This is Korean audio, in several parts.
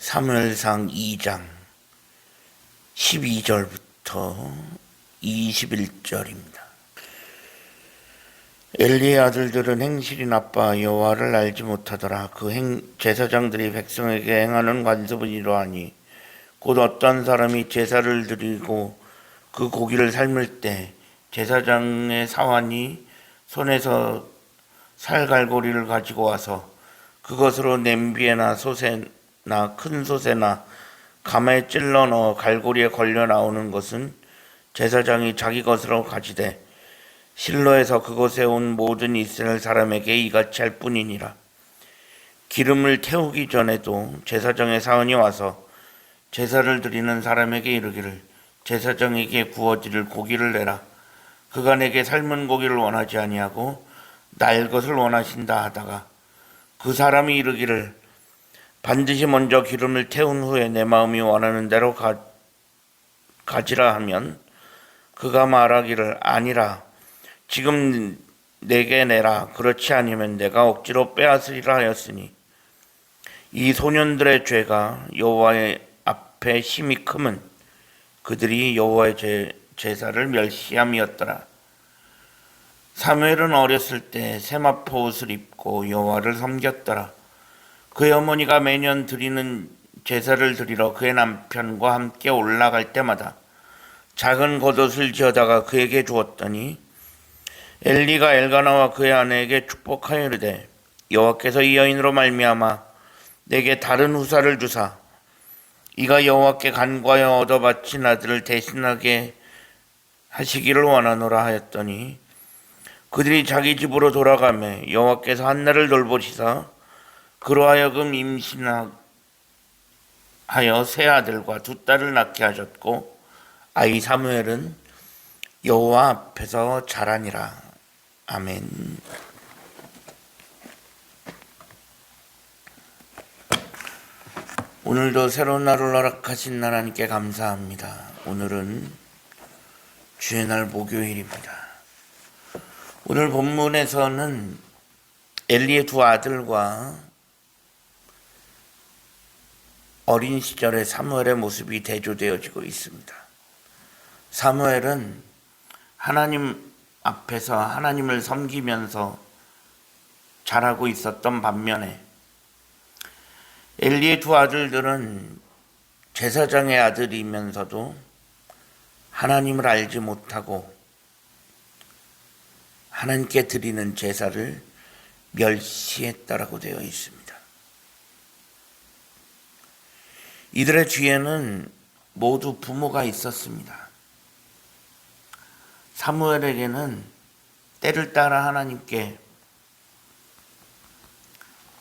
사무엘상 2장 12절부터 21절입니다. 엘리의 아들들은 행실이 나빠 여호와를 알지 못하더라. 제사장들이 백성에게 행하는 관습은 이러하니 곧 어떤 사람이 제사를 드리고 그 고기를 삶을 때 제사장의 사환이 손에서 살갈고리를 가지고 와서 그것으로 냄비에나 솥에나 큰 솥에나 가마에 찔러 넣어 갈고리에 걸려 나오는 것은 제사장이 자기 것으로 가지되 실로에서 그곳에 온 모든 이스라엘 사람에게 이같이 할 뿐이니라. 기름을 태우기 전에도 제사장의 사원이 와서 제사를 드리는 사람에게 이르기를 제사장에게 구워드릴 고기를 내라. 그가 내게 삶은 고기를 원하지 아니하고 날 것을 원하신다 하다가 그 사람이 이르기를 반드시 먼저 기름을 태운 후에 내 마음이 원하는 대로 가지라 하면 그가 말하기를 아니라 지금 내게 내라. 그렇지 않으면 내가 억지로 빼앗으리라 하였으니 이 소년들의 죄가 여호와의 앞에 심히 크면 그들이 여호와의 제사를 멸시함이었더라. 사무엘은 어렸을 때 세마포 옷을 입고 여호와를 섬겼더라. 그의 어머니가 매년 드리는 제사를 드리러 그의 남편과 함께 올라갈 때마다 작은 겉옷을 지어다가 그에게 주었더니 엘리가 엘가나와 그의 아내에게 축복하여 이르되 여호와께서 이 여인으로 말미암아 내게 다른 후사를 주사 이가 여호와께 간구하여 얻어 바친 아들을 대신하게 하시기를 원하노라 하였더니 그들이 자기 집으로 돌아가매 여호와께서 한나를 돌보시사 그로 하여금 임신하여 세 아들과 두 딸을 낳게 하셨고 아이 사무엘은 여호와 앞에서 자라니라. 아멘. 오늘도 새로운 날을 허락하신 하나님께 감사합니다. 오늘은 주의 날 목요일입니다. 오늘 본문에서는 엘리의 두 아들과 어린 시절의 사무엘의 모습이 대조되어지고 있습니다. 사무엘은 하나님 앞에서 하나님을 섬기면서 자라고 있었던 반면에 엘리의 두 아들들은 제사장의 아들이면서도 하나님을 알지 못하고 하나님께 드리는 제사를 멸시했다라고 되어 있습니다. 이들의 뒤에는 모두 부모가 있었습니다. 사무엘에게는 때를 따라 하나님께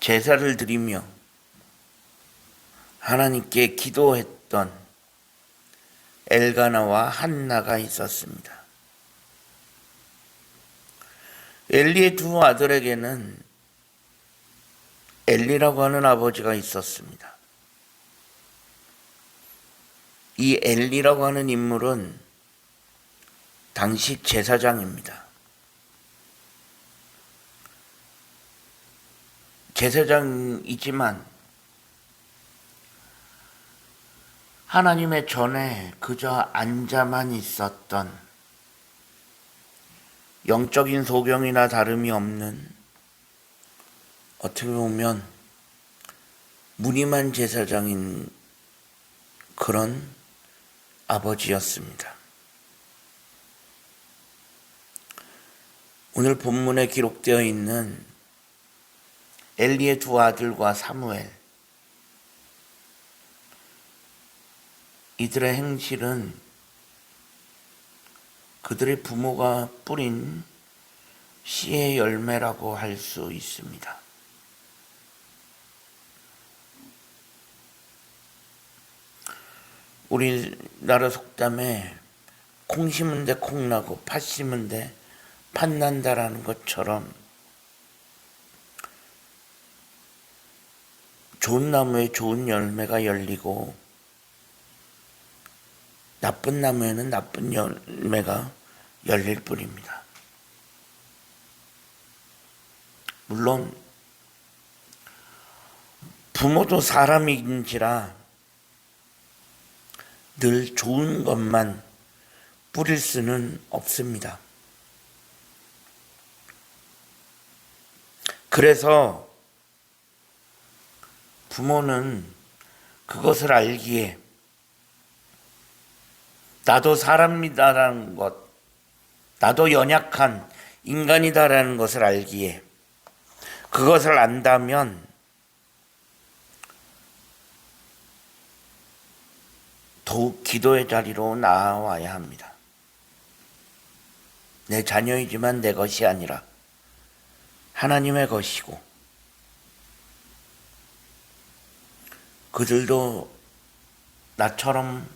제사를 드리며 하나님께 기도했던 엘가나와 한나가 있었습니다. 엘리의 두 아들에게는 엘리라고 하는 아버지가 있었습니다. 이 엘리라고 하는 인물은 당시 제사장입니다. 제사장이지만 하나님의 전에 그저 앉아만 있었던 영적인 소경이나 다름이 없는 어떻게 보면 무늬만 제사장인 그런 아버지였습니다. 오늘 본문에 기록되어 있는 엘리의 두 아들과 사무엘, 이들의 행실은 그들의 부모가 뿌린 씨의 열매라고 할 수 있습니다. 우리나라 속담에 콩 심은 데 콩 나고 팥 심은 데 팥 난다라는 것처럼 좋은 나무에 좋은 열매가 열리고 나쁜 나무에는 나쁜 열매가 열릴 뿐입니다. 물론 부모도 사람인지라 늘 좋은 것만 뿌릴 수는 없습니다. 그래서 부모는 그것을 알기에 나도 사람이다라는 것, 나도 연약한 인간이다라는 것을 알기에 그것을 안다면 더욱 기도의 자리로 나아와야 합니다. 내 자녀이지만 내 것이 아니라 하나님의 것이고 그들도 나처럼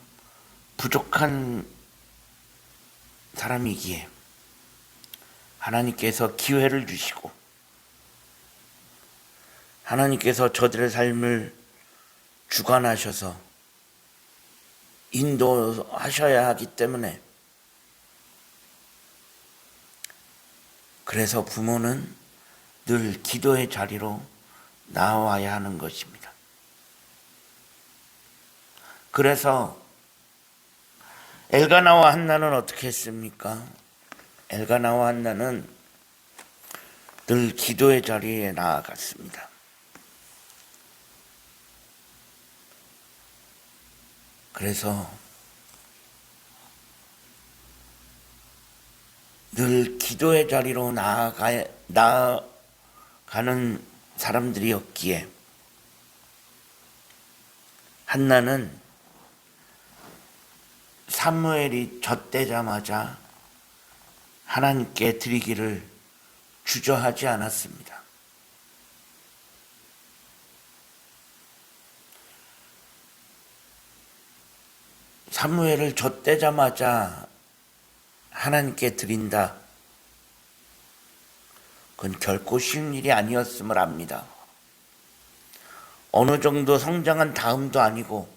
부족한 사람이기에 하나님께서 기회를 주시고 하나님께서 저들의 삶을 주관하셔서 인도하셔야 하기 때문에 그래서 부모는 늘 기도의 자리로 나와야 하는 것입니다. 그래서 엘가나와 한나는 어떻게 했습니까? 엘가나와 한나는 늘 기도의 자리에 나아갔습니다. 그래서 늘 기도의 자리로 나아가는 사람들이었기에 한나는 사무엘이 젖되자마자 하나님께 드리기를 주저하지 않았습니다. 사무엘을 젖되자마자 하나님께 드린다. 그건 결코 쉬운 일이 아니었음을 압니다. 어느 정도 성장한 다음도 아니고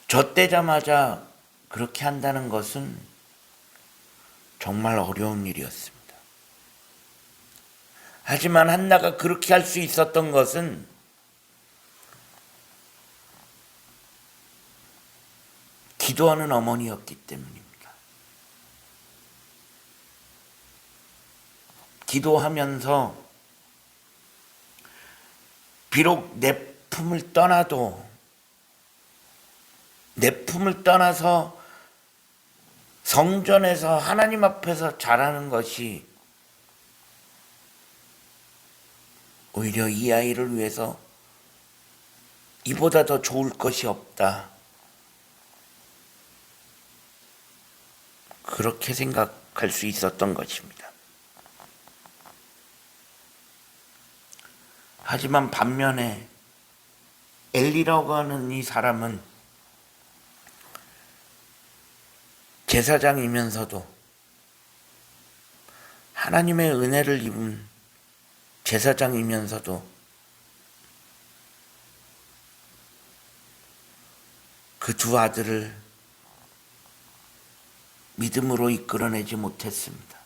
젖되자마자 그렇게 한다는 것은 정말 어려운 일이었습니다. 하지만 한나가 그렇게 할 수 있었던 것은 기도하는 어머니였기 때문입니다. 기도하면서 비록 내 품을 떠나서 성전에서 하나님 앞에서 자라는 것이 오히려 이 아이를 위해서 이보다 더 좋을 것이 없다. 그렇게 생각할 수 있었던 것입니다. 하지만 반면에 엘리라고 하는 이 사람은 제사장이면서도 하나님의 은혜를 입은 제사장이면서도 그 두 아들을 믿음으로 이끌어내지 못했습니다.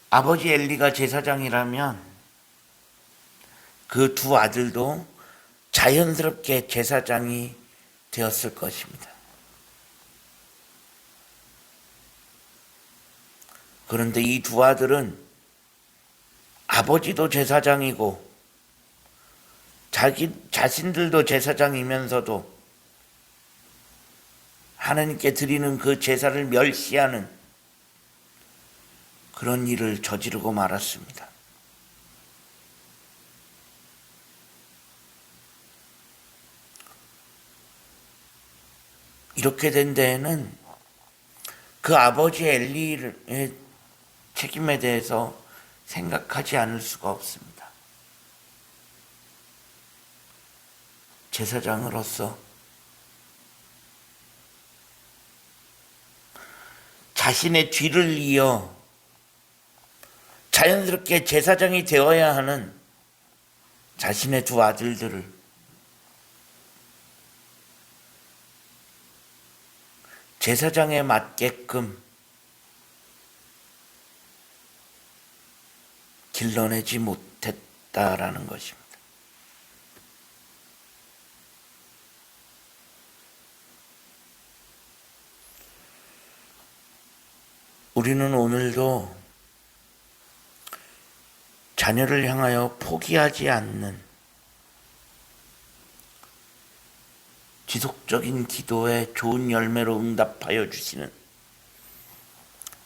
아버지 엘리가 제사장이라면 그 두 아들도 자연스럽게 제사장이 되었을 것입니다. 그런데 이 두 아들은 아버지도 제사장이고 자신들도 제사장이면서도 하나님께 드리는 그 제사를 멸시하는 그런 일을 저지르고 말았습니다. 이렇게 된 데에는 그 아버지 엘리의 책임에 대해서 생각하지 않을 수가 없습니다. 제사장으로서 자신의 뒤를 이어 자연스럽게 제사장이 되어야 하는 자신의 두 아들들을 제사장에 맞게끔 길러내지 못했다라는 것입니다. 우리는 오늘도 자녀를 향하여 포기하지 않는 지속적인 기도에 좋은 열매로 응답하여 주시는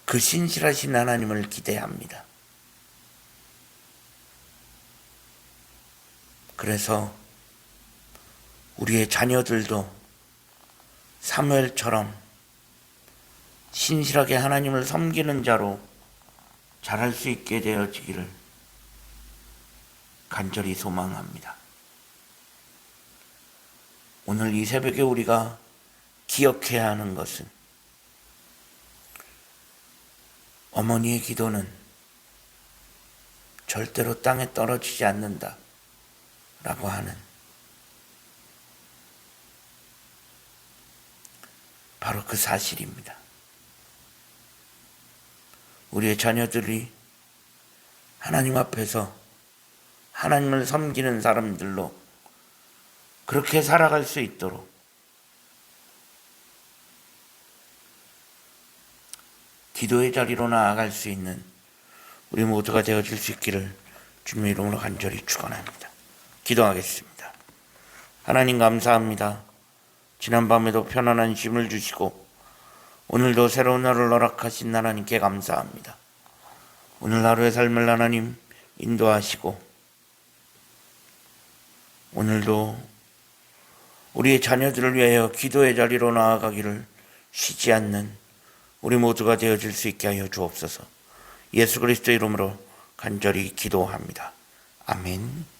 그 신실하신 하나님을 기대합니다. 그래서 우리의 자녀들도 사무엘처럼 신실하게 하나님을 섬기는 자로 자랄 수 있게 되어지기를 간절히 소망합니다. 오늘 이 새벽에 우리가 기억해야 하는 것은 어머니의 기도는 절대로 땅에 떨어지지 않는다 라고 하는 바로 그 사실입니다. 우리의 자녀들이 하나님 앞에서 하나님을 섬기는 사람들로 그렇게 살아갈 수 있도록 기도의 자리로 나아갈 수 있는 우리 모두가 되어줄 수 있기를 주님의 이름으로 간절히 축원합니다. 기도하겠습니다. 하나님 감사합니다. 지난밤에도 편안한 쉼을 주시고 오늘도 새로운 하루를 허락하신 하나님께 감사합니다. 오늘 하루의 삶을 하나님 인도하시고 오늘도 우리의 자녀들을 위하여 기도의 자리로 나아가기를 쉬지 않는 우리 모두가 되어질 수 있게 하여 주옵소서. 예수 그리스도 이름으로 간절히 기도합니다. 아멘.